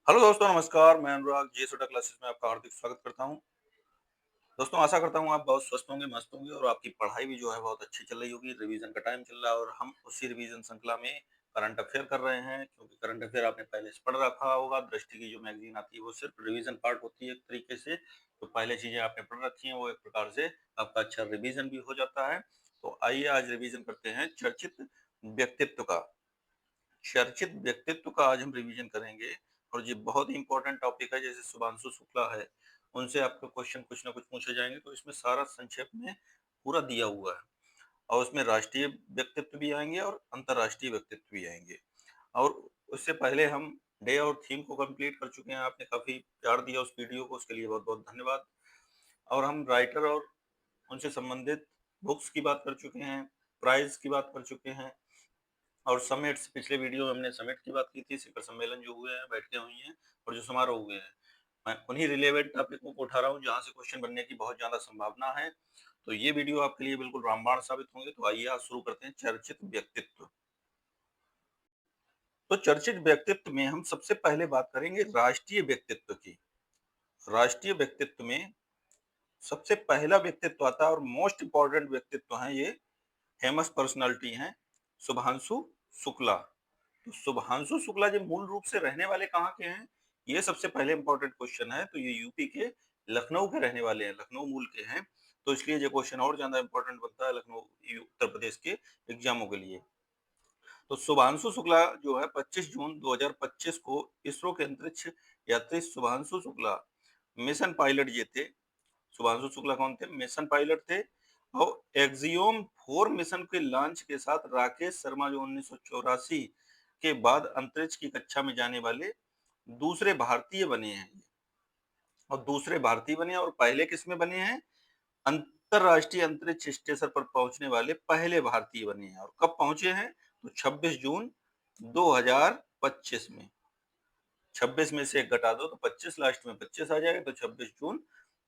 Hello दोस्तों, नमस्कार। मैं अनुराग जेसोटा क्लासेस में आपका हार्दिक स्वागत करता हूं। दोस्तों, आशा करता हूं आप बहुत स्वस्थ होंगे, मस्त होंगे और आपकी पढ़ाई भी जो है बहुत अच्छी चल रही होगी। रिवीजन का टाइम चल रहा है और हम उसी रिवीजन श्रृंखला में करंट अफेयर कर रहे हैं, क्योंकि करंट अफेयर आपने पहले से पढ़ रखा होगा। दृष्टि की जो मैगजीन आती है वो सिर्फ रिवीजन पार्ट होती है एक तरीके से। तो पहले चीजें आपने पढ़ रखी हैं, वो एक प्रकार से आपका अच्छा रिवीजन भी हो जाता है। तो आइए आज रिवीजन करते हैं चर्चित व्यक्तित्व का। चर्चित व्यक्तित्व का आज हम रिवीजन करेंगे और ये बहुत ही इंपॉर्टेंट टॉपिक है। जैसे शुभांशु शुक्ला है, उनसे आपके क्वेश्चन कुछ ना कुछ पूछे जाएंगे, तो इसमें सारा संक्षेप में पूरा दिया हुआ है। और उसमें राष्ट्रीय व्यक्तित्व भी आएंगे और अंतर्राष्ट्रीय व्यक्तित्व भी आएंगे। और उससे पहले हम डे और थीम को कंप्लीट कर चुके हैं। आपने काफी प्यार दिया उस वीडियो को, उसके लिए बहुत बहुत धन्यवाद। और हम राइटर और उनसे संबंधित बुक्स की बात कर चुके हैं, प्राइज की बात कर चुके हैं। और समिट्स, पिछले वीडियो में हमने समिट की बात की थी, शिखर सम्मेलन जो हुए हैं, बैठकें हुई हैं और जो समारोह हुए हैं। मैं उन्हीं रिलेवेंट टॉपिकों को उठा रहा हूँ जहाँ से क्वेश्चन बनने की बहुत ज्यादा संभावना है। तो ये वीडियो आपके लिए बिल्कुल रामबाण साबित होंगे। तो आइए आज शुरू करते हैं चर्चित व्यक्तित्व। तो चर्चित व्यक्तित्व में हम सबसे पहले बात करेंगे राष्ट्रीय व्यक्तित्व की। राष्ट्रीय व्यक्तित्व में सबसे पहला व्यक्तित्व आता है और मोस्ट इंपॉर्टेंट व्यक्तित्व है ये, फेमस पर्सनालिटी हैं, शुभांशु शुक्ला। तो शुभांशु शुक्ला जी मूल रूप से रहने वाले कहाँ के हैं, ये सबसे पहले इंपॉर्टेंट क्वेश्चन है। तो ये यूपी के लखनऊ के रहने वाले हैं, लखनऊ मूल के हैं। तो इसलिए ये क्वेश्चन और ज्यादा इंपॉर्टेंट बनता है लखनऊ उत्तर प्रदेश के एग्जामों के लिए। तो शुभांशु शुक्ला जो है 25 जून 2025 को इसरो के अंतरिक्ष यात्री शुभांशु शुक्ला मिशन पायलट ये थे। शुभांशु शुक्ला कौन थे? मिशन पायलट थे। और एक्सियोम 4 मिशन के लॉन्च के साथ राकेश शर्मा जो 1984 के बाद अंतरिक्ष की कक्षा में जाने वाले दूसरे भारतीय बने हैं। और दूसरे भारतीय बने और पहले किसमें बने हैं? अंतरराष्ट्रीय अंतरिक्ष स्टेशन पर पहुंचने वाले पहले भारतीय बने हैं। और कब पहुंचे हैं? तो 26 जून 2025 में। 26 में से एक घटा दो तो 25, लास्ट में 25 आ जाएगा, तो 26 जून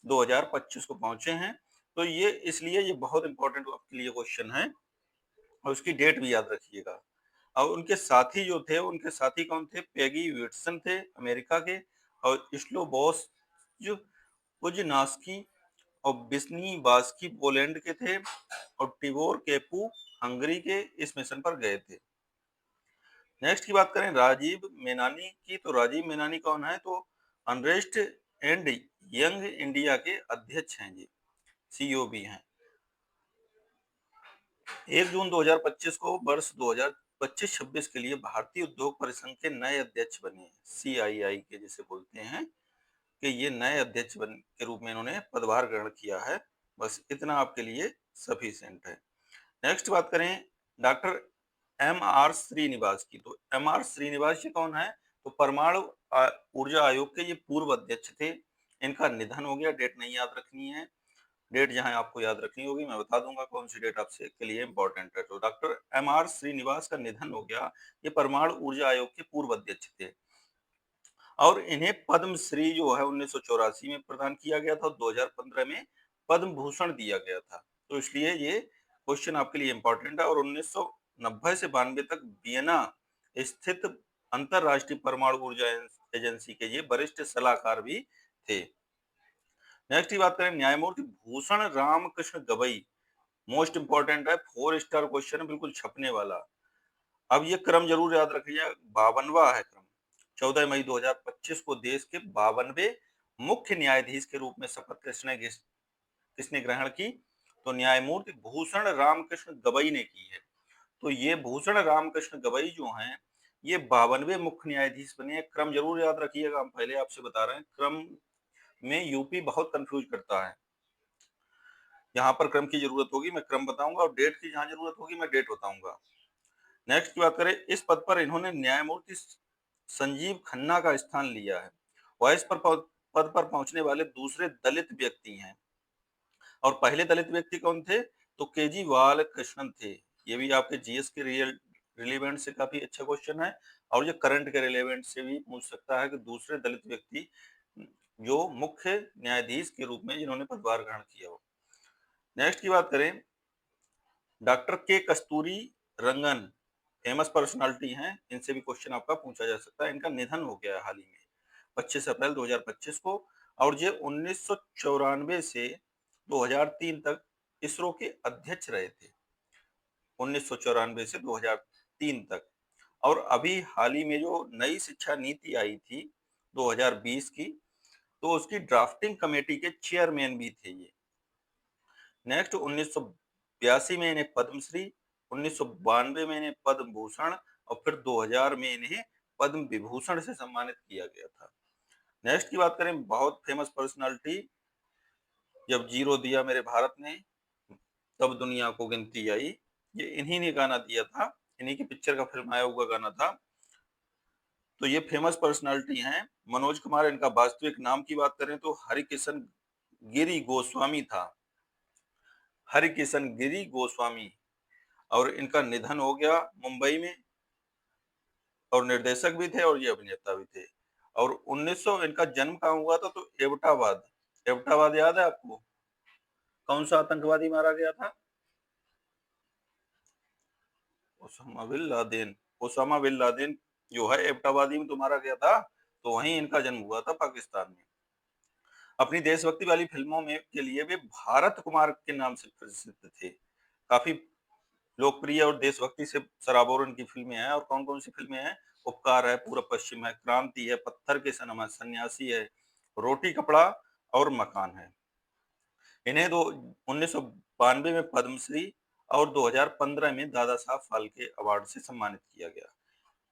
2025 को पहुंचे हैं। तो ये इसलिए ये बहुत इंपॉर्टेंट आपके लिए क्वेश्चन है और उसकी डेट भी याद रखिएगा। और उनके साथी जो थे, उनके साथी कौन थे? पेगी विट्सन थे अमेरिका के, और स्लोबोस जो उजनास्की और बिस्नी बास्की पोलैंड के थे, और टिबोर केपू हंगरी के इस मिशन पर गए थे। नेक्स्ट की बात करें राजीव मेनानी की, तो राजीव मेनानी कौन है? तो अनरेस्ट एंड यंग इंडिया के अध्यक्ष हैं जी, सीईओ भी हैं। 1 जून 2025 को वर्ष 2025-26 के लिए भारतीय उद्योग परिसंघ के नए अध्यक्ष बने, सीआईआई के जिसे बोलते हैं, कि ये नए अध्यक्ष बन के रूप में इन्होंने पदभार ग्रहण किया है। बस इतना आपके लिए सफिशिएंट है। नेक्स्ट बात करें डॉक्टर एम आर श्रीनिवास की, तो एम आर श्रीनिवास जी कौन है? तो परमाणु ऊर्जा आयोग के ये पूर्व अध्यक्ष थे। इनका निधन हो गया, डेट नहीं याद रखनी है। डेट जहां आपको याद रखनी होगी मैं बता दूंगा कौन सी डेट आपसे के लिए इंपॉर्टेंट है। तो डॉक्टर एम आर श्रीनिवास का निधन हो गया। ये परमाणु ऊर्जा आयोग के पूर्व अध्यक्ष थे और इन्हें पद्म श्री जो है 1984 में प्रदान किया गया था और 2015 में पद्म भूषण दिया गया था। तो इसलिए ये क्वेश्चन आपके लिए इंपॉर्टेंट है। और 1990 से 92 तक वियना स्थित अंतरराष्ट्रीय परमाणु ऊर्जा एजेंसी के ये वरिष्ठ सलाहकार भी थे। नेक्स्ट की बात करें न्यायमूर्ति भूषण राम कृष्ण गवई, मोस्ट इंपॉर्टेंट है, 4 स्टार क्वेश्चन है, बिल्कुल छपने वाला। अब ये क्रम जरूर याद रखिए, 52वां है क्रम। 14 मई 2025 को देश के 52वें मुख्य न्यायाधीश के रूप में शपथ किसने ग्रहण की? तो न्यायमूर्ति भूषण रामकृष्ण गवई ने की है। तो ये भूषण रामकृष्ण गवई जो हैं, ये 52वें मुख्य न्यायाधीश बने हैं। क्रम जरूर याद रखिएगा, हम पहले आपसे बता रहे हैं, क्रम में यूपी बहुत कंफ्यूज करता है। यहाँ पर क्रम की जरूरत होगी मैं क्रम बताऊंगा, और डेट की जहां जरूरत होगी मैं डेट बताऊंगा। नेक्स्ट की बात करें, इस पद पर इन्होंने न्यायमूर्ति संजीव खन्ना का स्थान लिया है। वह इस पद पर पहुंचने वाले दूसरे दलित व्यक्ति हैं। और पहले दलित व्यक्ति कौन थे? तो केजीवाल कृष्णन थे। ये भी आपके जीएस के रिलेवेंट से काफी अच्छा क्वेश्चन है और ये करंट के रिलेवेंट से भी पूछ सकता है कि दूसरे दलित व्यक्ति जो मुख्य न्यायाधीश के रूप में जिन्होंने पदभार ग्रहण किया हो। नेक्स्ट की बात करें, डॉक्टर के कस्तूरी रंगन फेमस पर्सनालिटी हैं, इनसे भी क्वेश्चन आपका पूछा जा सकता है। इनका निधन हो गया है हाल ही में। 25 अप्रैल 2025 को, और ये 1994 से 2003 तक इसरो के अध्यक्ष रहे थे। 1994 से 2003 तक। और अभी हाल ही में जो नई शिक्षा नीति आई थी 2020 की, तो उसकी ड्राफ्टिंग कमेटी के चेयरमैन भी थे ये। नेक्स्ट 1982 में इन्हें पद्मश्री, 1992 में इन्हें पद्म भूषण, और फिर 2000 में इन्हें पद्म विभूषण से सम्मानित किया गया था। नेक्स्ट की बात करें, बहुत फेमस पर्सनालिटी, जब जीरो दिया मेरे भारत ने तब दुनिया को गिनती आई, ये इन्हीं ने गाना दिया था, इन्हीं की पिक्चर का फिल्माया हुआ गाना था। तो ये फेमस पर्सनालिटी हैं। मनोज कुमार, इनका वास्तविक नाम की बात करें तो हरिकिशन गिरी गोस्वामी था, हरिकिशन गिरी गोस्वामी। और इनका निधन हो गया मुंबई में, और निर्देशक भी थे और ये अभिनेता भी थे। और 1900 इनका जन्म कहाँ हुआ था, तो एबटाबाद। एबटाबाद याद है आपको? कौन सा आतंकवादी मारा गया था? Osama bin Laden. Osama bin Laden जो है एबटाबादी में तो मारा गया था, तो वहीं इनका जन्म हुआ था पाकिस्तान में। अपनी देशभक्ति वाली फिल्मों में के लिए वे भारत कुमार के नाम से प्रसिद्ध थे। काफी लोकप्रिय और देशभक्ति से सराबोर इनकी फिल्में हैं। और कौन कौन सी फिल्में हैं? उपकार है, पूरब पश्चिम है, क्रांति है, पत्थर के सनम है, सन्यासी है, रोटी कपड़ा और मकान है। इन्हें 1992 में पद्मश्री और 2015 में दादा साहब फाल्के अवार्ड से सम्मानित किया गया।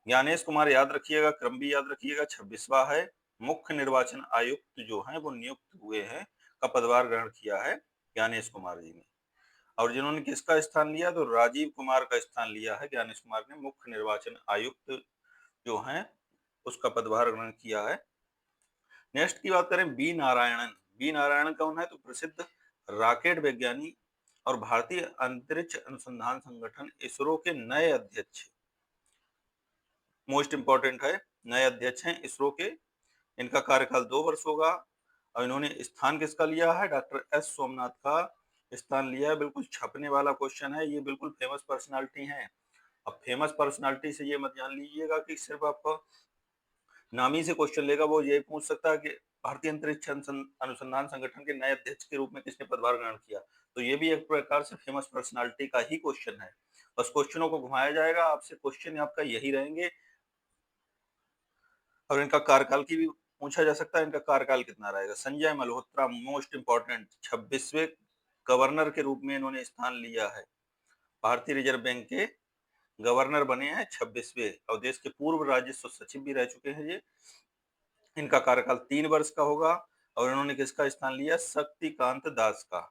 ज्ञानेश कुमार याद रखिएगा, क्रम भी याद रखिएगा, 26वां है। मुख्य निर्वाचन आयुक्त जो है वो नियुक्त हुए हैं, का पदभार ग्रहण किया है ज्ञानेश कुमार जी ने। और जिन्होंने किसका स्थान लिया, तो राजीव कुमार का स्थान लिया है ज्ञानेश कुमार ने, मुख्य निर्वाचन आयुक्त जो हैं उसका पदभार ग्रहण किया है। नेक्स्ट की बात करें, बी नारायणन। बी नारायणन कौन है, तो प्रसिद्ध रॉकेट वैज्ञानिक और भारतीय अंतरिक्ष अनुसंधान संगठन इसरो के नए अध्यक्ष, मोस्ट इंपॉर्टेंट है, नए अध्यक्ष हैं इसरो के। इनका कार्यकाल 2 वर्ष होगा। और इन्होंने स्थान किसका लिया है, डॉक्टर एस सोमनाथ का स्थान लिया है। बिल्कुल छपने वाला क्वेश्चन है, ये बिल्कुल फेमस पर्सनालिटी हैं। अब फेमस पर्सनालिटी से ये मत जान लीजिएगा कि सिर्फ आपको नाम ही से क्वेश्चन लेगा, वो ये पूछ सकता है कि भारतीय अंतरिक्ष अनुसंधान संगठन के नए अध्यक्ष के रूप में किसने पदभार ग्रहण किया। तो ये भी एक प्रकार से फेमस पर्सनालिटी का ही क्वेश्चन है। बस क्वेश्चनों को घुमाया जाएगा, आपसे क्वेश्चन आपका यही रहेंगे। और इनका कार्यकाल की भी पूछा जा सकता है, इनका कार्यकाल कितना रहेगा। संजय मल्होत्रा, मोस्ट इंपॉर्टेंट, 26वें गवर्नर के रूप में इन्होंने स्थान लिया है। भारतीय रिजर्व बैंक के गवर्नर बने हैं 26वें, और देश के पूर्व राजस्व सचिव भी रह चुके हैं ये। इनका कार्यकाल 3 वर्ष का होगा। और इन्होंने किसका स्थान लिया, शक्तिकांत दास का।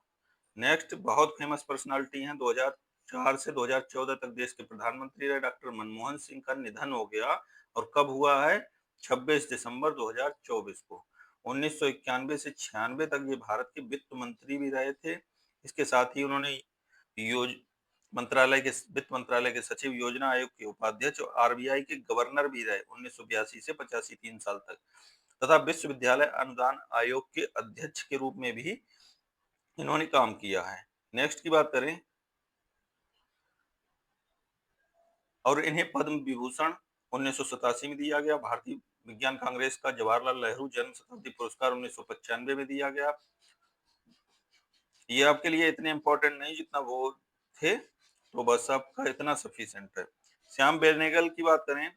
नेक्स्ट बहुत फेमस पर्सनालिटी हैं, 2004 से 2014 तक देश के प्रधानमंत्री रहे डॉक्टर मनमोहन सिंह का निधन हो गया। और कब हुआ है, 26 दिसंबर 2024 को। 1991 से 96 तक ये भारत के वित्त मंत्री भी रहे थे। इसके साथ ही उन्होंने योज वित्त मंत्रालय के सचिव, योजना आयोग के उपाध्यक्ष और आरबीआई के गवर्नर भी रहे 1982 से 85, 3 साल तक। तथा विश्वविद्यालय अनुदान आयोग के अध्यक्ष के रूप में भी इन्होंने काम किया है। नेक्स्ट की बात करें, और इन्हें पद्म विभूषण 1987 में दिया गया। भारतीय विज्ञान कांग्रेस का जवाहरलाल नेहरू जन्म शताब्दी पुरस्कार 1995 में दिया गया। ये आपके लिए इतने इंपॉर्टेंट नहीं जितना वो थे, तो बस आपका इतना सफिशिएंट है। श्याम बेनेगल की बात करें,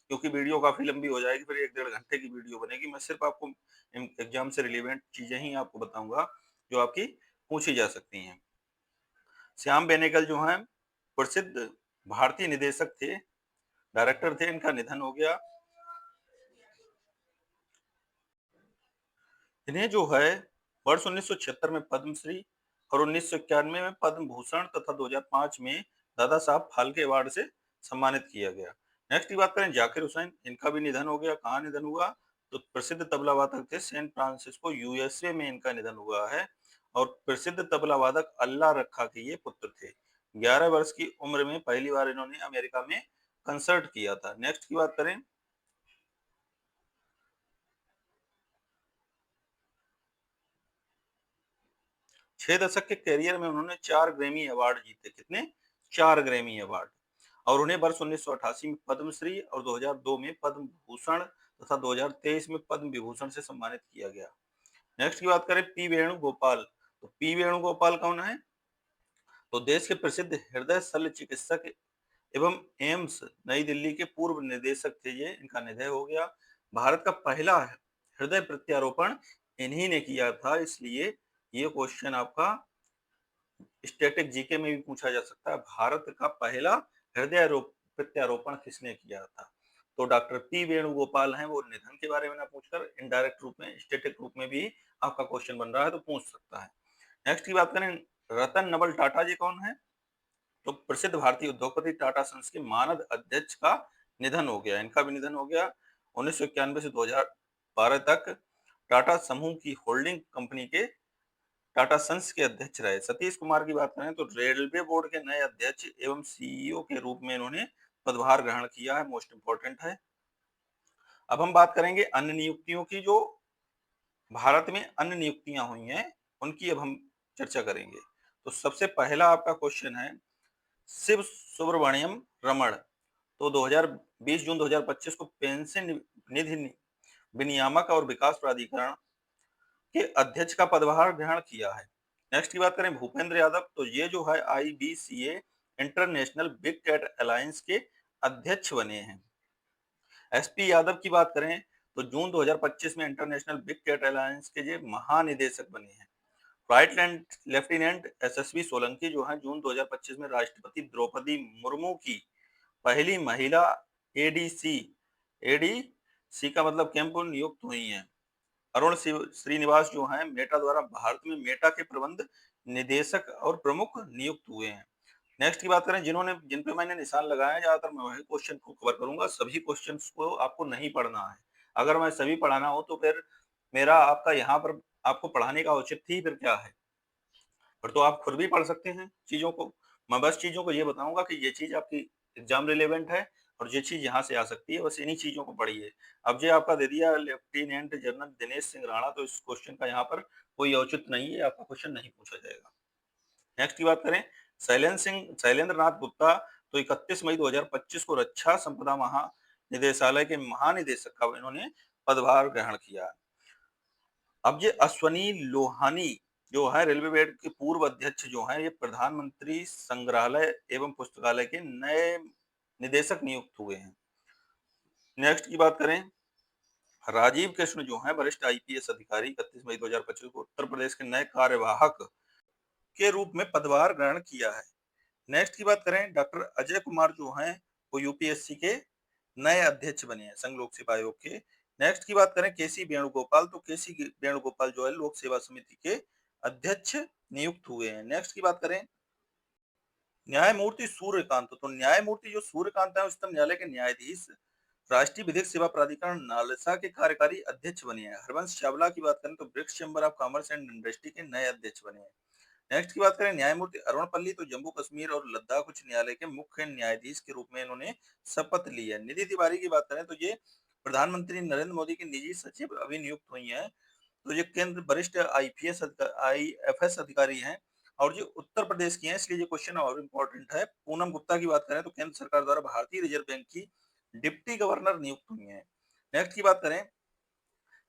क्योंकि वीडियो काफी लंबी हो जाएगी, फिर 1-1.5 घंटे की वीडियो बनेगी। मैं सिर्फ आपको एग्जाम से रिलेवेंट चीजें ही आपको बताऊंगा जो आपकी पूछी जा सकती हैं। श्याम बेनेगल जो हैं प्रसिद्ध भारतीय निदेशक थे, डायरेक्टर थे। इनका निधन हो गया। इन्हें जो है वर्ष 1976 में पद्मश्री और 1991 में पद्म भूषण तथा 2005 में दादा साहब फाल्के अवार्ड से सम्मानित किया गया। नेक्स्ट की बात करें, जाकिर हुसैन। इनका भी निधन हो गया। कहाँ निधन हुआ, तो प्रसिद्ध तबला वादक थे, सैन फ्रांसिस्को यूएसए में इनका निधन हुआ है। और प्रसिद्ध तबला वादक अल्लाह रखा के ये पुत्र थे। 11 वर्ष की उम्र में पहली बार इन्होंने अमेरिका में कंसर्ट किया था। नेक्स्ट की बात करें, 6 दशक के करियर में उन्होंने 4 ग्रैमी अवार्ड जीते। कितने? 4 ग्रैमी अवार्ड। और उन्हें वर्ष 1988 में पद्मश्री और 2002 में पद्म भूषण तथा 2023 में पद्म विभूषण से सम्मानित किया गया। नेक्स्ट की बात करें पी वेणुगोपाल, तो पी वेणुगोपाल कौन है? तो देश के प्रसिद्ध हृदय शल्य चिकित्सक एवं एम्स नई दिल्ली के पूर्व निदेशक थे ये, इनका निधन हो गया। भारत का पहला हृदय प्रत्यारोपण इन्हीं ने किया था, इसलिए ये क्वेश्चन आपका स्टैटिक जीके में भी पूछा जा सकता है, भारत का पहला हृदय प्रत्यारोपण किसने किया था? तो डॉक्टर पी वेणुगोपाल हैं, वो निधन के बारे में ना पूछकर इनडायरेक्ट रूप में, स्टैटिक रूप में भी आपका क्वेश्चन बन रहा है तो पूछ सकता है। नेक्स्ट की बात करें, रतन नवल टाटा जी कौन है? तो प्रसिद्ध भारतीय उद्योगपति टाटा सन्स के मानद अध्यक्ष का निधन हो गया, इनका भी निधन हो गया। 1991 से 2012 तक टाटा समूह की होल्डिंग कंपनी के टाटा सन्स के अध्यक्ष रहे। सतीश कुमार की बात करें तो रेलवे बोर्ड के नए अध्यक्ष एवं सीईओ के रूप में इन्होंने पदभार ग्रहण किया है, मोस्ट इंपोर्टेंट है। अब हम बात करेंगे अन्य नियुक्तियों की, जो भारत में अन्य नियुक्तियां हुई हैं उनकी अब हम चर्चा करेंगे। तो सबसे पहला आपका क्वेश्चन है शिव सुब्रमण्यम रमण, तो 2020 जून 2025 को पेंशन निधि विनियामक और विकास प्राधिकरण के अध्यक्ष का पदभार ग्रहण किया है। नेक्स्ट की बात करें भूपेंद्र यादव, तो ये जो है IBCA international big cat alliance के अध्यक्ष बने हैं। एसपी यादव की बात करें तो जून 2025 में इंटरनेशनल बिग कैट अलायंस के ये महानिदेशक बने हैं। फ्लाइट लेफ्टिनेंट एसएसबी सोलंकी जो है जून 2025 में राष्ट्रपति द्रौपदी मुर्मू की पहली महिला एडीसी, एडीसी का मतलब कैंप नियुक्त हुई हैं। अरुण श्रीनिवास जो हैं मेटा द्वारा भारत में मेटा के प्रबंध निदेशक और प्रमुख नियुक्त हुए हैं। नेक्स्ट की बात करें जिन पे मैंने निशान लगाया है, ज्यादातर मैं वही क्वेश्चन को कवर करूंगा, सभी क्वेश्चंस को आपको नहीं पढ़ना है। अगर मैं सभी पढ़ाना हो तो फिर मेरा आपका यहाँ पर आपको पढ़ाने का औचित्य ही फिर क्या है? पर तो आप खुद भी पढ़ सकते हैं चीजों को। मैं बस चीजों को ये बताऊंगा कि ये चीज आपकी एग्जाम रिलेवेंट है और ये चीज यहाँ से आ सकती है, बस इन्हीं चीजों को पढ़िए। अब ये आपका दे दिया लेफ्टिनेंट जनरल दिनेश सिंह राणा, तो इस क्वेश्चन का यहाँ पर कोई औचित्य नहीं है, आपका क्वेश्चन नहीं पूछा जाएगा। नेक्स्ट की बात करें शैलेंद्र नाथ गुप्ता, तो 31 मई 2025 को रक्षा संपदा महानिदेशालय के महानिदेशक का इन्होंने पदभार ग्रहण किया। अब ये अश्वनी लोहानी जो है रेलवे बोर्ड के पूर्व अध्यक्ष जो है, ये प्रधानमंत्री संग्रहालय एवं पुस्तकालय के नए निदेशक नियुक्त हुए हैं। नेक्स्ट की बात करें राजीव कृष्ण जो है वरिष्ठ आईपीएस अधिकारी 31 मई 2025 को उत्तर प्रदेश के नए कार्यवाहक के रूप में पदभार ग्रहण किया है। नेक्स्ट की बात करें डॉक्टर अजय कुमार जो हैं वो यूपीएससी के नए अध्यक्ष बने हैं संघ लोक सेवा आयोग के। नेक्स्ट की बात करें केसी वेणुगोपाल, तो केसी वेणुगोपाल जो है लोक सेवा समिति के अध्यक्ष नियुक्त हुए हैं। नेक्स्ट की बात करें न्यायमूर्ति सूर्यकांत, तो न्यायमूर्ति जो सूर्यकांत है उच्चतम न्यायालय के न्यायाधीश राष्ट्रीय विधिक सेवा प्राधिकरण नालसा के कार्यकारी अध्यक्ष बने हैं। हरवंश चावला की बात करें तो BRICS chamber of commerce and industry के नए अध्यक्ष बने हैं। नेक्स्ट की बात करें न्यायमूर्ति अरुण पल्ली, तो जम्मू कश्मीर और लद्दाख उच्च न्यायालय के मुख्य न्यायाधीश के रूप में इन्होंने शपथ ली है। निधि तिवारी की बात करें तो ये प्रधानमंत्री नरेंद्र मोदी की निजी सचिव अभी नियुक्त हुई हैं। तो ये केंद्र वरिष्ठ आईएफएस अधिकारी हैं और जो उत्तर प्रदेश की हैं, इसलिए ये क्वेश्चन और इम्पोर्टेंट है। पूनम गुप्ता की बात करें तो केंद्र सरकार द्वारा भारतीय रिजर्व बैंक की डिप्टी गवर्नर नियुक्त हुई है। नेक्स्ट की बात करें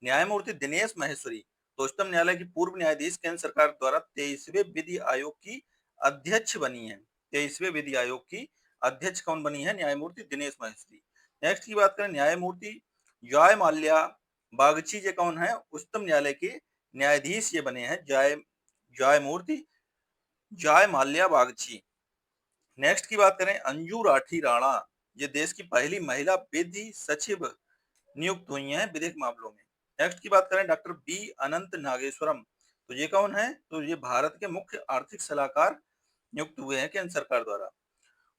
न्यायमूर्ति दिनेश महेश्वरी, तो उच्चतम न्यायालय की पूर्व न्यायाधीश केंद्र सरकार द्वारा 23वें विधि आयोग की अध्यक्ष बनी है। 23वें विधि आयोग की अध्यक्ष कौन बनी है? न्यायमूर्ति दिनेश महेश्वरी। नेक्स्ट की बात करें न्यायमूर्ति जॉय माल्या बागची, ये कौन है? उच्चतम न्यायालय के न्यायाधीश ये बने हैं जयमूर्ति जॉय माल्या बागची। नेक्स्ट की बात करें अंजू राठी राणा, ये देश की पहली महिला विधि सचिव नियुक्त हुई हैं विधिक मामलों में। नेक्स्ट की बात करें डॉक्टर बी अनंत नागेश्वरम, तो ये कौन है? तो ये भारत के मुख्य आर्थिक सलाहकार नियुक्त हुए हैं केंद्र सरकार द्वारा।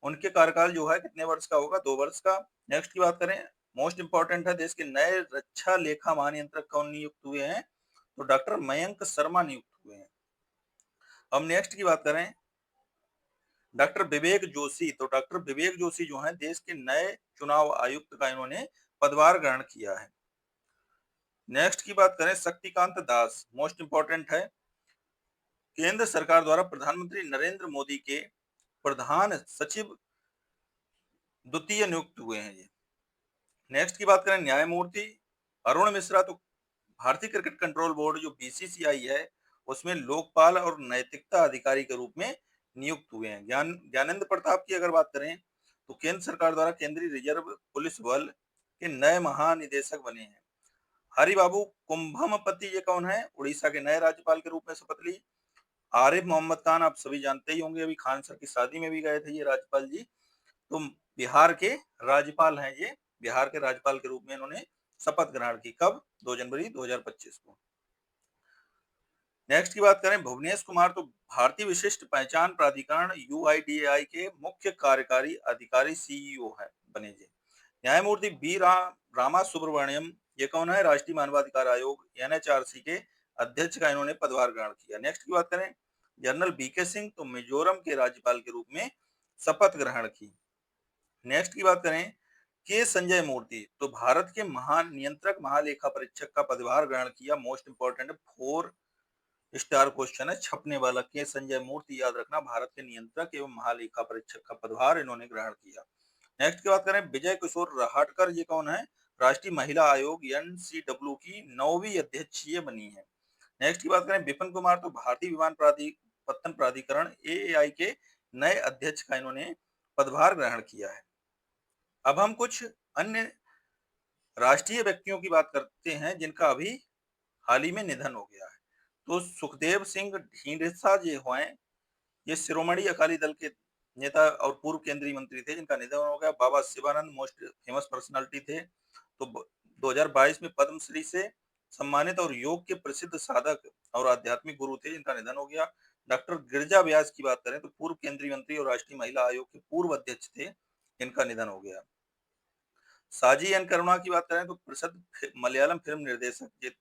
उनके कार्यकाल जो है कितने वर्ष का होगा? 2 वर्ष का। नेक्स्ट की बात करें मोस्ट इंपोर्टेंट है, देश के नए रक्षा लेखा महानियंत्रक कौन नियुक्त हुए हैं? तो डॉक्टर मयंक शर्मा नियुक्त हुए हैं। अब नेक्स्ट की बात करें डॉक्टर विवेक जोशी, तो डॉक्टर विवेक जोशी जो है देश के नए चुनाव आयुक्त का इन्होंने पदभार ग्रहण किया है। नेक्स्ट की बात करें शक्तिकांत दास, मोस्ट इंपोर्टेंट है, केंद्र सरकार द्वारा प्रधानमंत्री नरेंद्र मोदी के प्रधान सचिव द्वितीय नियुक्त हुए हैं ये। नेक्स्ट की बात करें न्यायमूर्ति अरुण मिश्रा तो भारतीय क्रिकेट कंट्रोल बोर्ड जो बीसीसीआई है उसमें लोकपाल और नैतिकता अधिकारी के रूप में नियुक्त हुए हैं। ज्ञानेंद्र प्रताप की अगर बात करें तो केंद्र सरकार द्वारा केंद्रीय रिजर्व पुलिस बल के नए महानिदेशक बने हैं। हरि बाबू कुंभमपति ये कौन है? उड़ीसा के नए राज्यपाल के रूप में शपथ ली। आरिफ मोहम्मद खान आप सभी जानते ही होंगे, अभी खान सर की शादी में भी गए थे ये राज्यपाल जी। तो बिहार के राज्यपाल हैं ये, बिहार के राज्यपाल के रूप में इन्होंने शपथ ग्रहण की। कब? 2 जनवरी 2025 को। नेक्स्ट की बात करें, भुवनेश कुमार तो भारतीय विशिष्ट पहचान प्राधिकरण यूआईडीएआई के मुख्य कार्यकारी अधिकारी सीईओ है बने जी। न्यायमूर्ति बी रामा सुब्रमण्यम ये कौन है? राष्ट्रीय मानवाधिकार आयोग एनएचआरसी के अध्यक्ष का इन्होंने पदभार ग्रहण किया। नेक्स्ट की बात करें, जनरल बीके सिंह तो मिजोरम के राज्यपाल के रूप में शपथ ग्रहण की। नेक्स्ट की बात करें, के संजय मूर्ति तो भारत के महानियंत्रक महालेखा परीक्षक का पदभार ग्रहण किया। मोस्ट इंपोर्टेंट 4 स्टार क्वेश्चन है छपने वाला। के संजय मूर्ति याद रखना, भारत के नियंत्रक एवं महालेखा परीक्षक का पदभार इन्होंने ग्रहण किया। नेक्स्ट की बात करें, विजय किशोर रहाटकर ये कौन है? राष्ट्रीय महिला आयोग एनसीडब्ल्यू की 9वीं अध्यक्ष ये बनी है। नेक्स्ट की बात करें, विपिन कुमार तो भारतीय विमान पत्तन प्राधिकरण एएआई के नए अध्यक्ष का इन्होंने पदभार ग्रहण किया है। अब हम कुछ अन्य राष्ट्रीय व्यक्तियों की बात करते हैं जिनका अभी हाल ही में निधन हो गया है। तो सुखदेव सिंह ढींढसा जो हैं ये शिरोमणि अकाली दल के नेता और पूर्व केंद्रीय मंत्री थे जिनका निधन हो गया। बाबा शिवानंद मोस्ट फेमस पर्सनालिटी थे, तो 2022 में पद्मश्री से सम्मानित और योग के प्रसिद्ध साधक और आध्यात्मिक गुरु थे जिनका निधन हो गया। डॉक्टर गिरिजा व्यास की बात करें तो पूर्व केंद्रीय मंत्री और राष्ट्रीय महिला आयोग के पूर्व अध्यक्ष थे, इनका निधन हो गया। साजी एन करुणा की बात करें तो प्रसिद्ध मलयालम फिल्म निर्देशक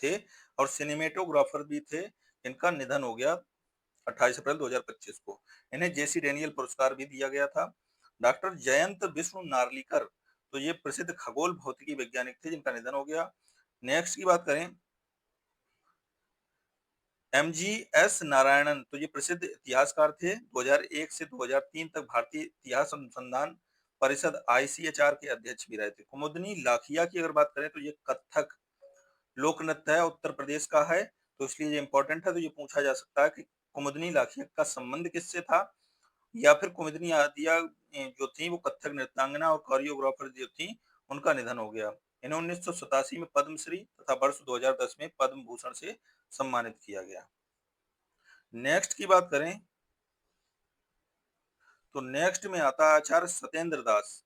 थे और सिनेमेटोग्राफर भी थे, इनका निधन हो गया 28 अप्रैल 2025 को। इन्हें जेसी डेनियल पुरस्कार भी दिया गया था। डॉक्टर जयंत विष्णु नार्लिकर तो ये प्रसिद्ध खगोल भौतिकी वैज्ञानिक थे जिनका निधन हो गया। नेक्स्ट की बात करें, एमजीएस नारायणन तो ये प्रसिद्ध इतिहासकार थे। 2001 से 2003 तक भारतीय इतिहास अनुसंधान परिषद आईसीएचआर के अध्यक्ष भी रहे थे। कुमुदनी लाखिया की अगर बात करें तो ये कथक लोक नृत्य है, उत्तर प्रदेश का है, तो इसलिए ये इंपॉर्टेंट है। तो ये पूछा जा सकता है कि कुमुदनी लाखिया का संबंध किससे था, या फिर कुमुदनी आदिया जो थी वो कथक नृत्यांगना और कोरियोग्राफर जो थी उनका निधन हो गया। इन्हें 1987 में पद्मश्री तथा वर्ष 2010 में पद्म भूषण से सम्मानित किया गया। नेक्स्ट की बात करें तो नेक्स्ट में आता है आचार्य सत्येंद्र दास।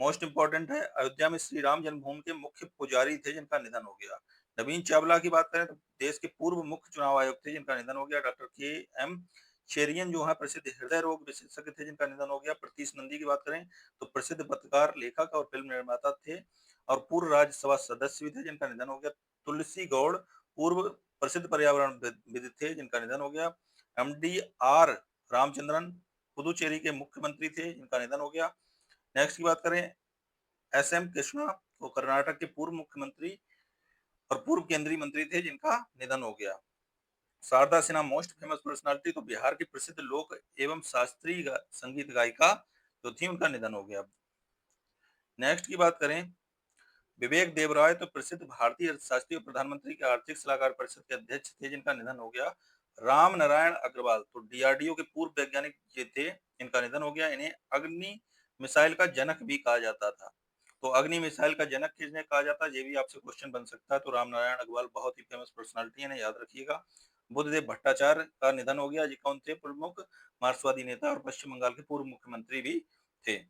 मोस्ट इंपोर्टेंट है, अयोध्या में श्री राम जन्मभूमि के मुख्य पुजारी थे जिनका निधन हो गया। नवीन चावला की बात करें तो देश के पूर्व मुख्य चुनाव आयुक्त थे जिनका निधन हो गया। डॉक्टर के एम चेरियन जो है प्रसिद्ध हृदय रोग विशेषज्ञ थे जिनका निधन हो गया। प्रतीश नंदी की बात करें तो प्रसिद्ध पत्रकार लेखक और फिल्म निर्माता थे और पूर्व राज्यसभा सदस्य भी थे जिनका निधन हो गया। तुलसी गौड़ पूर्व प्रसिद्ध पर्यावरणविद थे जिनका निधन हो गया। एमडी आर रामचंद्रन पुदुचेरी के मुख्यमंत्री थे जिनका निधन हो गया। नेक्स्ट की बात करें, एस एम कृष्णा वो कर्नाटक के पूर्व मुख्यमंत्री और पूर्व केंद्रीय मंत्री थे जिनका निधन हो गया। Sharda Sinha most famous personality तो बिहार की प्रसिद्ध लोक एवं शास्त्रीय संगीत गायिका जो थी उनका निधन हो गया। नेक्स्ट की बात करें, विवेक देवराय तो प्रसिद्ध भारतीय अर्थशास्त्री और प्रधानमंत्री के आर्थिक सलाहकार परिषद के अध्यक्ष थे जिनका निधन हो गया। राम नारायण अग्रवाल तो डीआरडीओ के पूर्व वैज्ञानिक ये थे, इनका निधन हो गया। इन्हें अग्नि मिसाइल का जनक भी कहा जाता था। तो अग्नि मिसाइल का जनक किसने कहा जाता है, ये भी आपसे क्वेश्चन बन सकता है। तो राम नारायण अग्रवाल बहुत ही फेमस पर्सनालिटी है, याद रखिएगा। बुद्धदेव भट्टाचार्य का निधन हो गया, ये कौन थे? प्रमुख मार्क्सवादी नेता और पश्चिम बंगाल के पूर्व मुख्यमंत्री भी थे।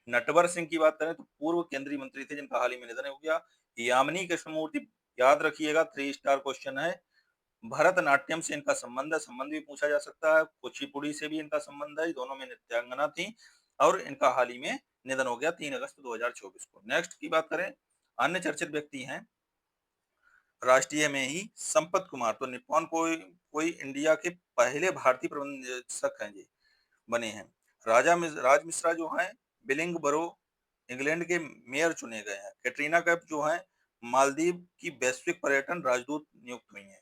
नटवर सिंह की बात करें तो पूर्व केंद्रीय मंत्री थे जिनका हाल ही में निधन हो गया। यामिनी कृष्णमूर्ति याद रखिएगा, 3 स्टार क्वेश्चन है। भरतनाट्यम से इनका संबंध है, संबंध भी पूछा जा सकता है। कुचिपुड़ी से भी इनका संबंध है, दोनों में नृत्यांगना थी और इनका हाल ही में निधन हो गया 3 अगस्त 2024 को। नेक्स्ट की बात करें, अन्य चर्चित व्यक्ति हैं राष्ट्रीय में ही संपत कुमार तो निप्पॉन कोई इंडिया के पहले भारतीय प्रबंधक हैं जी बने हैं। राज मिश्रा जो हैं बिलिंग बरो इंग्लैंड के मेयर चुने गए हैं। कैटरीना कैफ जो है मालदीव की वैश्विक पर्यटन राजदूत नियुक्त हुई हैं।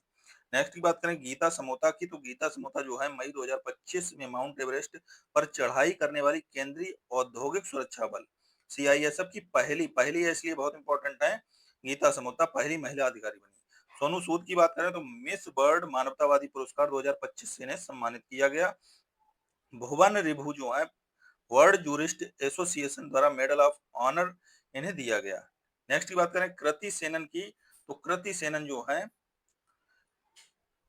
नेक्स्ट की बात करें गीता समोता की तो गीता समोता जो है मई 2025 में माउंट एवरेस्ट पर चढ़ाई करने वाली केंद्रीय औद्योगिक सुरक्षा बल सीआईएसएफ की पहली है, इसलिए बहुत इंपॉर्टेंट है गीता समोता पहली महिला अधिकारी बनी। सोनू सूद की बात करें तो मिस वर्ल्ड मानवतावादी पुरस्कार 2025 से इन्हें सम्मानित किया गया। भुवन रिभु जो है वर्ल्ड जूरिस्ट एसोसिएशन द्वारा मेडल ऑफ ऑनर इन्हें दिया गया। नेक्स्ट की बात करें कृति सेनन की, तो कृति सेनन जो है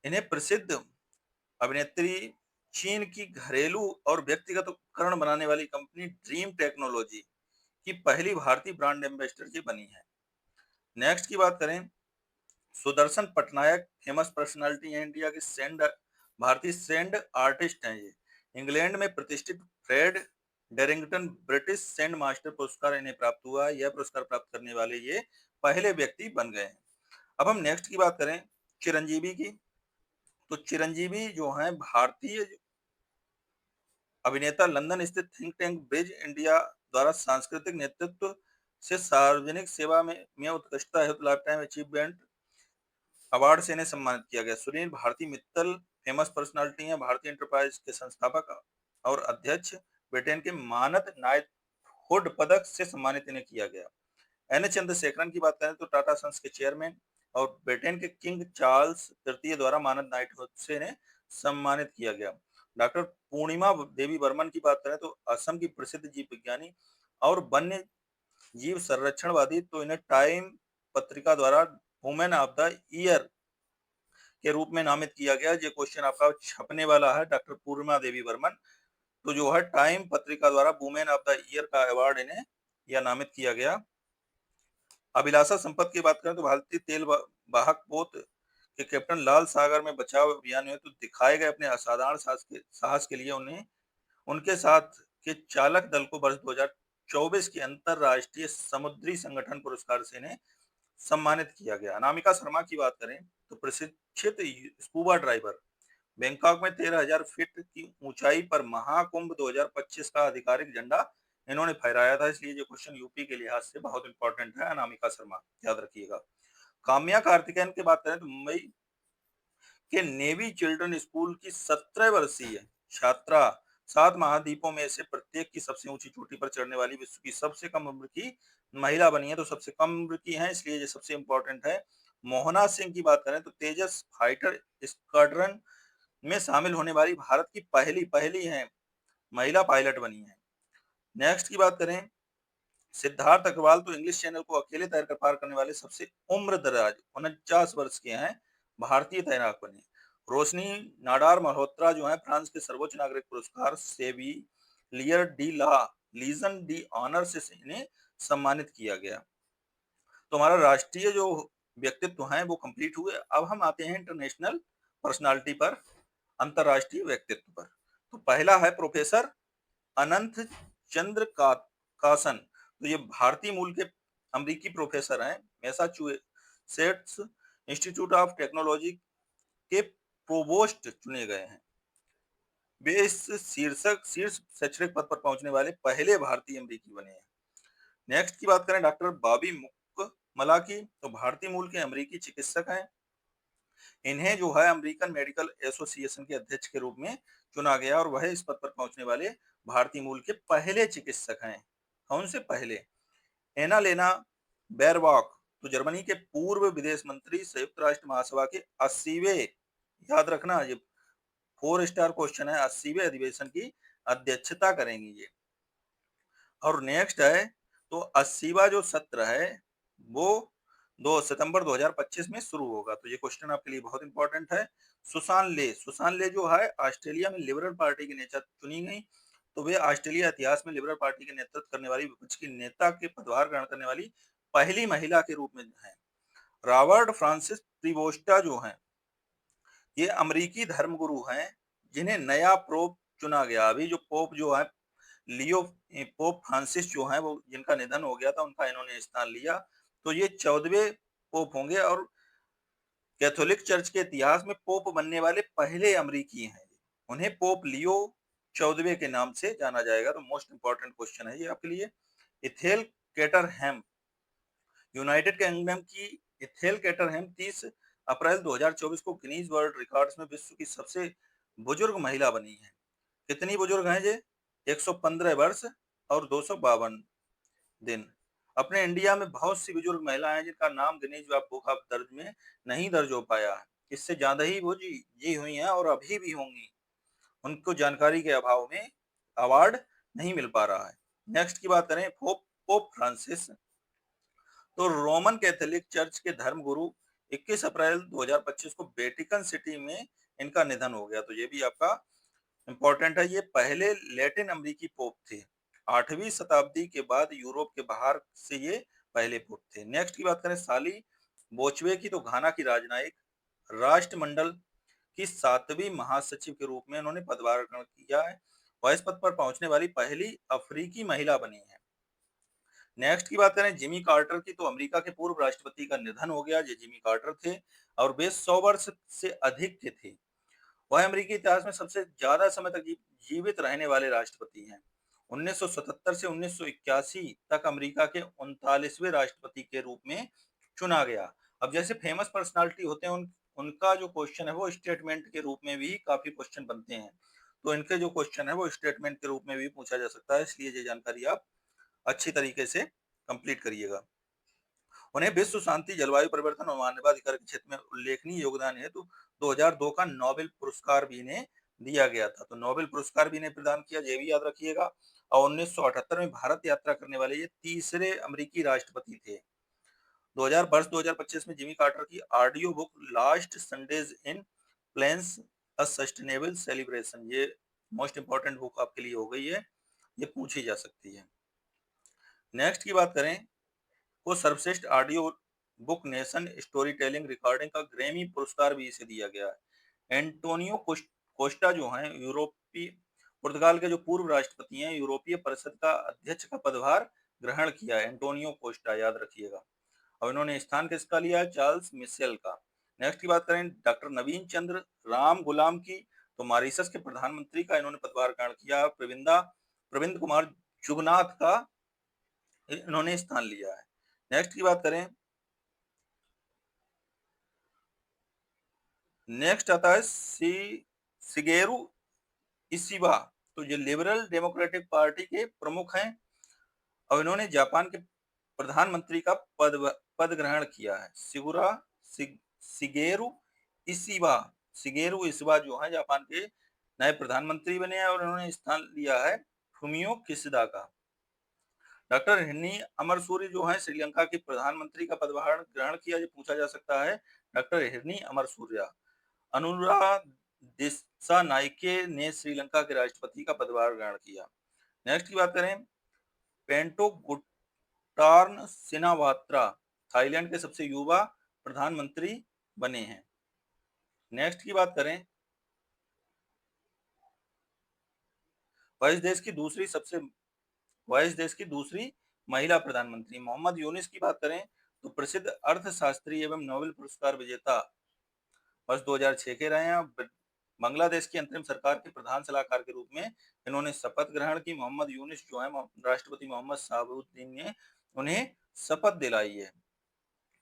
इन्हें प्रसिद्ध अभिनेत्री, चीन की घरेलू और व्यक्तिगत उपकरण बनाने वाली कंपनी ड्रीम टेक्नोलॉजी की पहली भारतीय ब्रांड एम्बेसडर की बनी है। नेक्स्ट की बात करें सुदर्शन पटनायक फेमस पर्सनालिटी है इंडिया के सैंड भारतीय सैंड आर्टिस्ट हैं। ये इंग्लैंड में प्रतिष्ठित फ्रेड डेरिंगटन ब्रिटिश सैंड मास्टर पुरस्कार इन्हें प्राप्त हुआ। यह पुरस्कार प्राप्त करने वाले ये पहले व्यक्ति बन गए हैं। अब हम नेक्स्ट की बात करें चिरंजीवी की, तो चिरंजीवी जो है भारतीय अभिनेता लंदन स्थित थिंक टैंक ब्रिज इंडिया द्वारा सांस्कृतिक नेतृत्व से सार्वजनिक सेवा में उत्कृष्टता हेतु लाइफ टाइम अचीवमेंट अवार्ड से इन्हें सम्मानित किया गया। सुनील भारती मित्तल फेमस पर्सनालिटी हैं, भारतीय एंटरप्राइज के संस्थापक और अध्यक्ष, ब्रिटेन के मानद नाइटहुड पदक से सम्मानित इन्हें किया गया। एन चंद्रशेखरन की बात करें तो टाटा सन्स के चेयरमैन और ब्रिटेन के किंग चार्ल्स तृतीय द्वारा मानद नाइटहुड से इन्हें सम्मानित किया गया। डॉक्टर पूर्णिमा देवी बर्मन की बात करें तो असम की प्रसिद्ध जीव विज्ञानी और वन्य जीव संरक्षणवादी, तो इन्हें टाइम पत्रिका द्वारा वुमेन ऑफ द ईयर के रूप में नामित किया गया। ये क्वेश्चन आपका छपने वाला है। डॉक्टर पूर्णिमा देवी बर्मन, तो जो है टाइम पत्रिका द्वारा वुमेन ऑफ द ईयर का अवार्ड इन्हें यह नामित किया गया। अभिलाषा संपत की बात करें तो भारतीय तेल वाहक पोत के कैप्टन लाल सागर में बचाव अभियान में तो दिखाए गए अपने असाधारण साहस के लिए उन्हें उनके साथ के चालक दल को वर्ष 2024 के अंतरराष्ट्रीय समुद्री संगठन पुरस्कार से इन्हें सम्मानित किया गया। अनामिका शर्मा की बात करें तो प्रशिक्षित स्कूबा ड्राइवर, बैंकॉक में 13,000 फीट की ऊंचाई पर महाकुंभ 2025 का आधिकारिक झंडा इन्होंने फहराया था। इसलिए ये क्वेश्चन यूपी के लिहाज से बहुत इंपॉर्टेंट है। अनामिका शर्मा याद रखिएगा। काम्या कार्तिकेयन की बात करें तो मुंबई के नेवी चिल्ड्रन स्कूल की 17 वर्षीय छात्रा 7 महाद्वीपों में से प्रत्येक की सबसे ऊंची चोटी पर चढ़ने वाली विश्व की सबसे कम उम्र की महिला बनी है। तो सबसे कम उम्र की है, इसलिए ये सबसे इंपॉर्टेंट है। मोहना सिंह की बात करें तो तेजस फाइटर स्क्वाड्रन में शामिल होने वाली भारत की पहली पहली है महिला पायलट बनी है। नेक्स्ट की बात करें सिद्धार्थ अग्रवाल, तो इंग्लिश चैनल को अकेले तैरकर पार करने वाले सबसे उम्र दराज 49 वर्ष के हैं भारतीय तैराक बने। रोशनी नाडार मल्होत्रा जो है फ्रांस के सर्वोच्च नागरिक पुरस्कार सेविलियर डी ला लीजन डी ऑनर से इन्हें सम्मानित किया गया। तो हमारा राष्ट्रीय जो व्यक्तित्व हैं वो कंप्लीट हुए। अब हम आते हैं इंटरनेशनल पर्सनालिटी पर, अंतरराष्ट्रीय व्यक्तित्व पर। तो पहला है प्रोफेसर अनंत चंद्र कासन, तो ये भारतीय मूल के अमेरिकी प्रोफेसर हैं, मैसाचुसेट्स इंस्टीट्यूट ऑफ टेक्नोलॉजी के प्रोवोस्ट चुने गए हैं। वे इस शीर्ष शैक्षणिक पद पर पहुंचने वाले पहले भारतीय अमेरिकी बने हैं। नेक्स्ट की बात करें डॉक्टर बॉबी मुक्कमला की, तो भारतीय मूल के अमेरिकी चिकित्सक हैं। इन्हें जो है अमेरिकन मेडिकल एसोसिएशन के अध्यक्ष के रूप में चुना गया और वह इस पद पर पहुंचने वाले भारतीय मूल के पहले चिकित्सक हैं। कौन से पहले? एना लेना बेरबॉक, तो जर्मनी के पूर्व विदेश मंत्री, संयुक्त राष्ट्र महासभा के 80वें, याद रखना ये 4 स्टार क्वेश्चन है, 80वें अधिवेशन की अध्यक्षता करेंगी ये। और नेक्स्ट है तो 80वां जो सत्र है वो 2 सितंबर 2025 में शुरू होगा। तो ये क्वेश्चन आपके लिए बहुत इंपॉर्टेंट है। सुसान ले जो है ऑस्ट्रेलिया में लिबरल पार्टी की नेता चुनी गई। तो वे ऑस्ट्रेलिया इतिहास में लिबरल पार्टी के नेतृत्व करने वाली विपक्ष की नेता के पदभार ग्रहण करने वाली पहली महिला के रूप में है। रॉबर्ट फ्रांसिस प्रीवोस्टा जो है ये अमेरिकी धर्मगुरु हैं जिन्हें नया पोप चुना गया। अभी जो पोप जो है लियो पोप फ्रांसिस जो है वो जिनका निधन हो गया था उनका इन्होंने स्थान लिया। तो ये 14वें पोप होंगे और कैथोलिक चर्च के इतिहास में पोप बनने वाले पहले अमेरिकी हैं। उन्हें पोप लियो 14वें के नाम से जाना जाएगा। तो मोस्ट इंपॉर्टेंट क्वेश्चन है ये आपके लिए। इथेल कैटरहैम, यूनाइटेड किंगडम की इथेल कैटरहैम 30 अप्रैल 2024 को गिनीज वर्ल्ड रिकॉर्ड्स में विश्व की सबसे बुजुर्ग महिला बनी है। कितनी बुजुर्ग हैं ये? 115 वर्ष और 252 दिन। अपने इंडिया में बहुत सी बुजुर्ग महिलाएं हैं जिनका नाम गिनीज बुक ऑफ दर्ज में नहीं दर्ज हो पाया है। इससे ज्यादा ही वो जी हुई हैं और अभी भी होंगी। उनको जानकारी के अभाव में अवार्ड नहीं मिल पा रहा है। नेक्स्ट की बात करें, पोप पोप फ्रांसिस। तो रोमन कैथोलिक चर्च के धर्मगुरु 21 अप्रैल 2025 को वेटिकन सिटी में इनका निधन हो गया। तो ये भी आपका इंपॉर्टेंट है। ये पहले लैटिन अमेरिकी पोप थे। 8वीं शताब्दी के बाद यूरोप के बाहर से ये पहले पोप थे। नेक्स्ट की बात करें, साली बोचवे की। तो घाना की राजनयिक राष्ट्रमंडल की 7वीं महासचिव के रूप में उन्होंने पदभार ग्रहण किया है और इस पद पर पहुंचने वाली पहली अफ्रीकी महिला बनी है। नेक्स्ट की बात करें जिमी कार्टर की। तो अमेरिका के पूर्व राष्ट्रपति का निधन हो गया। ये जिमी कार्टर थे और वे 100 वर्ष से अधिक के थे। वह अमेरिकी इतिहास में सबसे ज्यादा समय तक जीवित रहने वाले राष्ट्रपति हैं। 1977 से 1981 तक अमेरिका के 39वें राष्ट्रपति के रूप में चुना गया। अब जैसे फेमस पर्सनालिटी होते हैं उनका जो क्वेश्चन है वो स्टेटमेंट के रूप में भी काफी क्वेश्चन बनते हैं। तो इनके जो क्वेश्चन है वो स्टेटमेंट के रूप में भी पूछा जा सकता है, इसलिए ये जानकारी आप अच्छी तरीके से कंप्लीट करिएगा। उन्हें विश्व शांति, जलवायु परिवर्तन और मानवाधिकार के क्षेत्र में उल्लेखनीय योगदान हेतु 2002 का नोबेल पुरस्कार भी इन्हें दिया गया था। तो नोबेल पुरस्कार भी इन्हें प्रदान किया, ये भी याद रखिएगा। और 1978 में भारत यात्रा करने वाले ये तीसरे अमेरिकी राष्ट्रपति थे। 2025 में जिमी कार्टर की audio book last Sundays in Plains a sustainable celebration, ये मोस्ट इंपॉर्टेंट बुक आपके लिए हो गई है, ये पूछी जा सकती है। नेक्स्ट की बात करें, को सर्वश्रेष्ठ audio book nation story telling recording का ग्रैमी पुरस्कार भी इसे दिया गया है। एंटोनियो कोस्टा जो हैं यूरोपीय पुर्तगाल के जो पूर्व राष्ट्रपति हैं, यूरोपीय परिषद का अध्यक्ष का पदभार ग्रहण किया है। एंटोनियो कोस्टा याद रखिएगा। और इन्होंने स्थान किसका लिया है? चार्ल्स मिशेल का। नेक्स्ट की बात करें डॉक्टर नवीन चंद्र राम गुलाम की। तो मॉरिशस के प्रधानमंत्री का इन्होंने पदभार ग्रहण किया। प्रविंद कुमार जुगनाथ का इन्होंने स्थान लिया है। नेक्स्ट की बात करें, नेक्स्ट आता है सिगेरू इशिबा। तो ये लिबरल डेमोक्रेटिक पार्टी के प्रमुख हैं और इन्होंने जापान के प्रधानमंत्री का पद ग्रहण किया है। सिगेरू इशिबा सिगेरू इशिबा जो है जापान के नए प्रधानमंत्री बने हैं और इन्होंने स्थान लिया है फुमियो किशिदा का। डॉक्टर हिरनी अमरसूरी जो है श्रीलंका के प्रधानमंत्री का पदभार ग्रहण किया, ये पूछा जा सकता है। डॉक्टर हिरनी अमरसूरिया। अनुरा दिसानाइके ने श्रीलंका के राष्ट्रपति का पदभार ग्रहण किया। नेक्स्ट की बात करें, पेंटो गुटार्न सिनावात्रा थाईलैंड के सबसे युवा प्रधानमंत्री बने हैं। नेक्स्ट की बात करें, वह इस देश की दूसरी महिला प्रधानमंत्री। मोहम्मद यूनिस की बात करें तो प्रसिद्ध अर्थशास्त्री एवं नोबेल पुरस्कार विजेता वर्ष 2006 के रहे हैं। बांग्लादेश की अंतरिम सरकार के प्रधान सलाहकार के रूप में इन्होंने शपथ ग्रहण की। मोहम्मद यूनिस जो है राष्ट्रपति मोहम्मद शहाबुद्दीन ने उन्हें शपथ दिलाई है।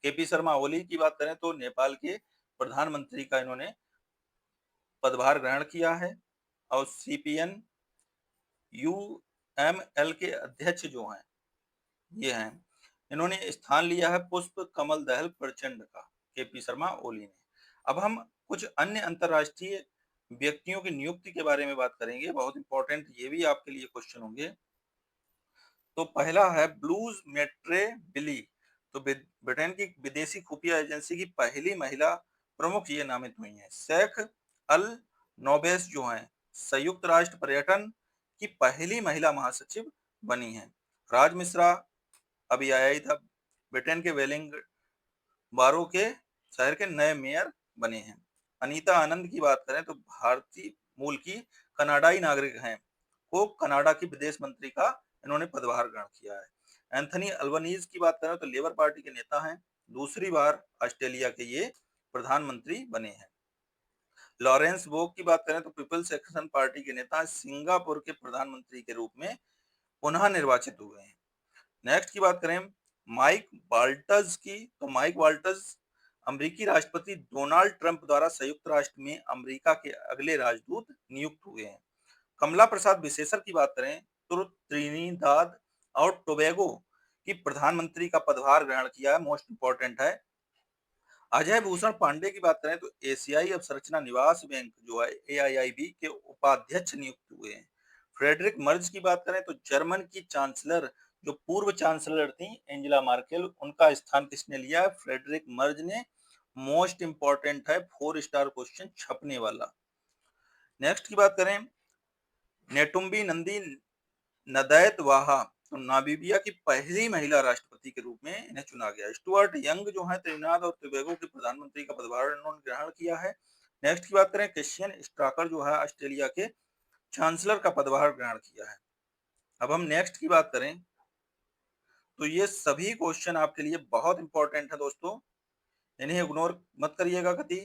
केपी शर्मा ओली की बात करें तो नेपाल के प्रधानमंत्री का इन्होंने पदभार ग्रहण किया है। और सीपीएन यूएमएल के अध्यक्ष जो हैं ये हैं, इन्होंने स्थान लिया है पुष्प कमल दहल प्रचंड का, केपी शर्मा ओली ने। अब हम कुछ अन्य अंतरराष्ट्रीय व्यक्तियों की नियुक्ति के बारे में बात करेंगे, बहुत इंपॉर्टेंट, ये भी आपके लिए क्वेश्चन होंगे। तो पहला है ब्लूज मेट्रे बिली। तो ब्रिटेन की विदेशी खुफिया एजेंसी की पहली महिला प्रमुख ये नामित हुई हैं। शेख अल नोबेस जो हैं संयुक्त राष्ट्र पर्यटन की पहली महिला महासचिव बनी हैं। राज मिश्रा अभी आया ही था, ब्रिटेन के वेलिंग बारो के शहर के नए मेयर बने हैं। अनीता आनंद की बात करें तो भारतीय मूल की कनाडाई नागरिक हैं, को कनाडा की विदेश मंत्री का इन्होंने पदभार ग्रहण किया है। एंथनी अल्बनीज की बात करें तो लेबर पार्टी के नेता हैं, दूसरी बार ऑस्ट्रेलिया के ये प्रधानमंत्री बने हैं। लॉरेंस वोग की बात करें तो पीपल्स एक्शन पार्टी के नेता, सिंगापुर के प्रधानमंत्री के रूप में पुनः निर्वाचित हुए हैं। नेक्स्ट की बात करें माइक वाल्टज की। तो माइक वाल्टज अमेरिकी राष्ट्रपति डोनाल्ड ट्रंप द्वारा संयुक्त राष्ट्र में अमेरिका के अगले राजदूत नियुक्त हुए हैं। कमला प्रसाद विशेषर की बात करें तो त्रिनिदाद और टोबैगो कि प्रधानमंत्री का पदभार ग्रहण किया है, मोस्ट इंपॉर्टेंट है। अजय भूषण पांडे की बात करें तो एशियाई अवसंरचना निवास बैंक जो है एआईआईबी के उपाध्यक्ष नियुक्त हुए हैं। फ्रेडरिक मर्ज की बात करें तो जर्मन की चांसलर जो पूर्व चांसलर थी एंजेला मार्केल, उनका स्थान किसने लिया है? फ्रेडरिक मर्ज ने। मोस्ट इंपॉर्टेंट है, 4 स्टार क्वेश्चन छपने वाला। नेक्स्ट की बात करें, नेटुम्बी नंदी नदैत-वाहा तो नामीबिया की पहली महिला राष्ट्रपति के रूप में इन्हें चुना गया। स्टुअर्ट यंग जो है त्रिनाद और टोबैगो के प्रधानमंत्री का पदभार इन्होंने ग्रहण किया है। नेक्स्ट की बात करें, क्रिश्चियन स्ट्राकर जो है ऑस्ट्रेलिया के चांसलर का पदभार ग्रहण किया है। अब हम नेक्स्ट की बात करें तो ये सभी क्वेश्चन आपके लिए बहुत इंपॉर्टेंट है दोस्तों, इन्हें इग्नोर मत करिएगा कभी।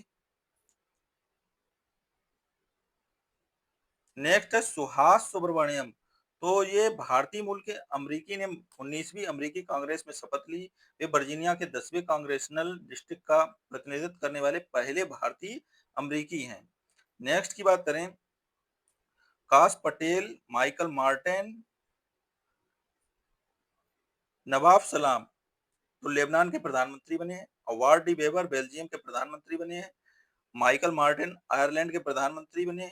नेक्स्ट है सुहास सुब्रमण्यम। तो ये भारतीय मूल के अमरीकी ने 19वीं अमरीकी कांग्रेस में शपथ ली। वे वर्जीनिया के 10वें कांग्रेसनल डिस्ट्रिक्ट का प्रतिनिधित्व करने वाले पहले भारतीय अमरीकी हैं। नेक्स्ट की बात करें, काश पटेल, माइकल मार्टिन, नवाब सलाम तो लेबनान के प्रधानमंत्री बने हैं। अवार्ड डी वेबर बेल्जियम के प्रधानमंत्री बने हैं। माइकल मार्टिन आयरलैंड के प्रधानमंत्री बने।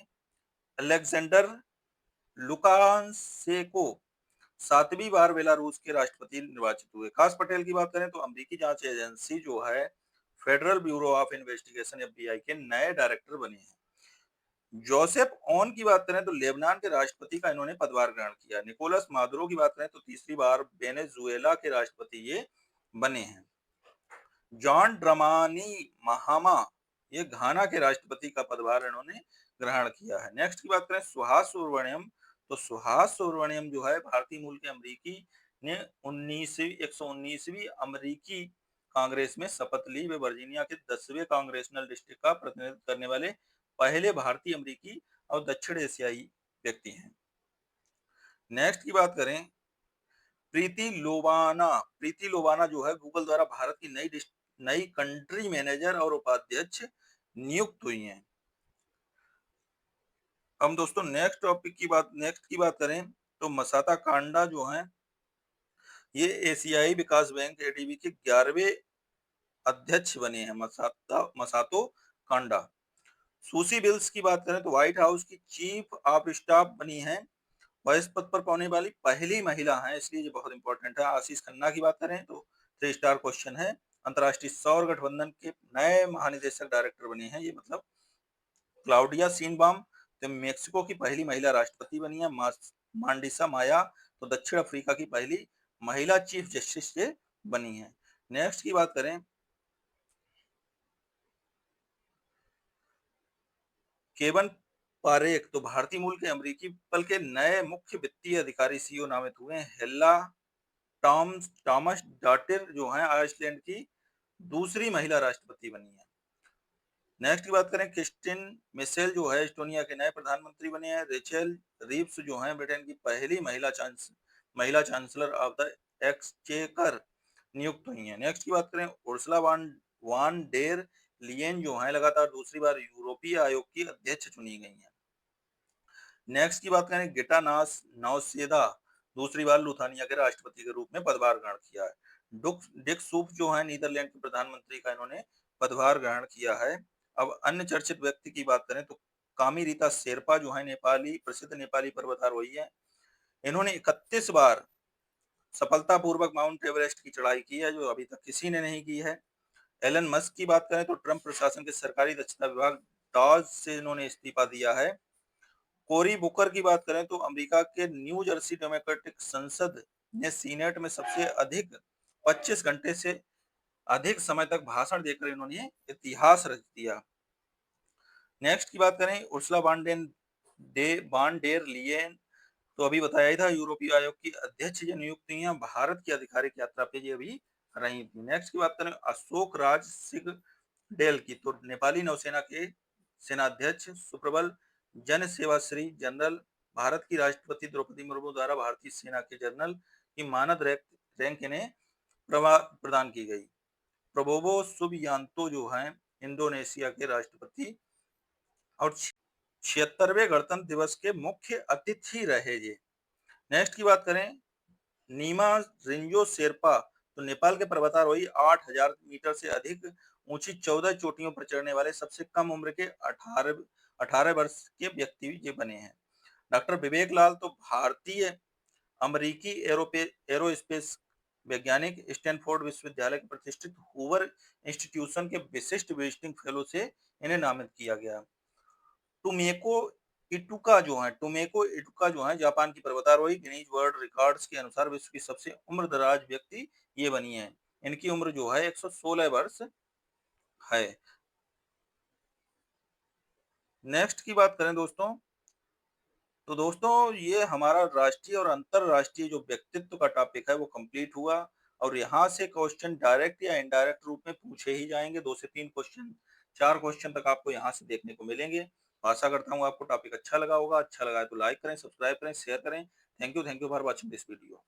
अलेक्जेंडर लुकाशेंको 7वीं बार बेलारूस के राष्ट्रपति निर्वाचित हुए। काश पटेल की बात करें तो अमेरिकी जांच एजेंसी जो है federal bureau of investigation FBI के नए डायरेक्टर बने हैं। जोसेफ ऑन की बात करें तो लेबनान के राष्ट्रपति का इन्होंने पदभार ग्रहण किया। निकोलस मादुरो की बात करें तो तीसरी बार वेनेजुएला के राष्ट्रपति ये बने हैं। जॉन ड्रमानी महामा ये घाना के राष्ट्रपति का पदभार इन्होंने ग्रहण किया है। नेक्स्ट की बात करें सुहास सुब्रमण्यम तो सुहास सुब्रमण्यम जो है भारतीय मूल के अमरीकी ने 119वीं अमरीकी कांग्रेस में शपथ ली। वे वर्जीनिया के 10वें कांग्रेसनल डिस्ट्रिक्ट का प्रतिनिधित्व करने वाले पहले भारतीय अमरीकी और दक्षिण एशियाई व्यक्ति हैं। नेक्स्ट की बात करें, प्रीति लोबाना जो है गूगल द्वारा भारत की नई कंट्री मैनेजर और उपाध्यक्ष नियुक्त हुई हैं। हम दोस्तों नेक्स्ट की बात करें तो मसाता कांडा जो है ये एशियाई विकास बैंक एडीबी के 11वें अध्यक्ष बने हैं। मसातो कांडा। सूसी बिल्स की बात करें तो व्हाइट हाउस की चीफ ऑफ स्टाफ बनी है। वह इस पद पर पाने वाली पहली महिला है, इसलिए ये बहुत इंपॉर्टेंट है। आशीष खन्ना की बात करें तो 3 स्टार क्वेश्चन है। अंतरराष्ट्रीय सौर गठबंधन के नए महानिदेशक डायरेक्टर बने हैं, ये मतलब क्लाउडिया सीनबाम। तो मेक्सिको की पहली महिला राष्ट्रपति बनी है। मांडिसा माया तो दक्षिण अफ्रीका की पहली महिला चीफ जस्टिस ये बनी है। नेक्स्ट की बात करें, केवन पारेख तो भारतीय मूल के अमेरिकी पल के नए मुख्य वित्तीय अधिकारी सीईओ नामित हुए हैं। हेला टॉमस डॉटर जो है आइसलैंड की दूसरी महिला राष्ट्रपति बनी है। नेक्स्ट की बात करें, क्रिस्टिन मिशेल जो है एस्टोनिया के नए प्रधानमंत्री बने हैं। रेचेल रीव्स जो है ब्रिटेन की पहली महिला चांसलर ऑफ द एक्सचेकर नियुक्त हुई हैं। नेक्स्ट की बात करें, उर्सुला वान डेर लियन जो है लगातार दूसरी बार यूरोपीय आयोग की अध्यक्ष चुनी गई हैं। नेक्स्ट की बात करें, गिटा नौसेदा दूसरी बार लुथानिया के राष्ट्रपति के रूप में पदभार ग्रहण किया है। डिक सूफ जो है नीदरलैंड के प्रधानमंत्री का इन्होंने पदभार ग्रहण किया है। अब अन्य चर्चित व्यक्ति की बात करें तो कामी रीता शेरपा जो है प्रसिद्ध नेपाली पर्वतारोही है। इन्होंने 31 बार सफलतापूर्वक माउंट एवरेस्ट की चढ़ाई की है, जो अभी तक किसी ने नहीं की है। एलन मस्क की बात करें तो ट्रंप प्रशासन के सरकारी दक्षता विभाग डॉज से इन्होंने इस्तीफा दिया है। कोरी बुकर की बात करें तो अमेरिका के न्यू जर्सी डेमोक्रेटिक संसद ने सीनेट में सबसे अधिक 25 घंटे से अधिक समय तक भाषण देकर इन्होंने इतिहास रच दिया। नेक्स्ट की बात करें, उर्सुला वान डेर लियेन तो अभी बताया ही था यूरोपीय आयोग की अध्यक्ष ये नियुक्त हुई हैं। भारत की आधिकारिक यात्रा पे ये अभी रही थी। नेक्स्ट की बात करें, अशोक राज सिंहडेल की तो नेपाली नौसेना के सेनाध्यक्ष सुप्रबल जन सेवा श्री जनरल भारत की राष्ट्रपति द्रौपदी मुर्मू द्वारा भारतीय सेना के जनरल की मानद रैंक इन्हें प्रदान की गई। प्रबोवो सुबियांतो जो हैं इंडोनेशिया के राष्ट्रपति और 76वें गणतंत्र दिवस के मुख्य अतिथि रहे ये। नेक्स्ट की बात करें, नीमा रिंजो शेरपा तो नेपाल के पर्वतारोही 8,000 मीटर से अधिक ऊंची 14 चोटियों पर चढ़ने वाले सबसे कम उम्र के 18 वर्ष के व्यक्ति ये बने हैं। डॉक्टर विवेक लाल तो भारतीय अमेरिकी एरोस्पेस वैज्ञानिक स्टैनफोर्ड विश्वविद्यालय के प्रतिष्ठित हूवर इंस्टीट्यूशन के विशिष्ट विजिटिंग फेलो से इन्हें नामित किया गया। टोमेको टोमेको इटुका जो है जापान की पर्वतारोही गिनीज वर्ल्ड रिकॉर्ड्स के अनुसार विश्व की सबसे उम्रदराज व्यक्ति ये बनी है। इनकी उम्र जो है 116 वर्ष है। नेक्स्ट की बात करें दोस्तों, तो दोस्तों ये हमारा राष्ट्रीय और अंतरराष्ट्रीय जो व्यक्तित्व का टॉपिक है वो कंप्लीट हुआ। और यहाँ से क्वेश्चन डायरेक्ट या इनडायरेक्ट रूप में पूछे ही जाएंगे, 2 से 3 क्वेश्चन, 4 क्वेश्चन तक आपको यहाँ से देखने को मिलेंगे। आशा करता हूँ आपको टॉपिक अच्छा लगा होगा। अच्छा लगा है तो लाइक करें, सब्सक्राइब करें, शेयर करें। Thank you for watching this video.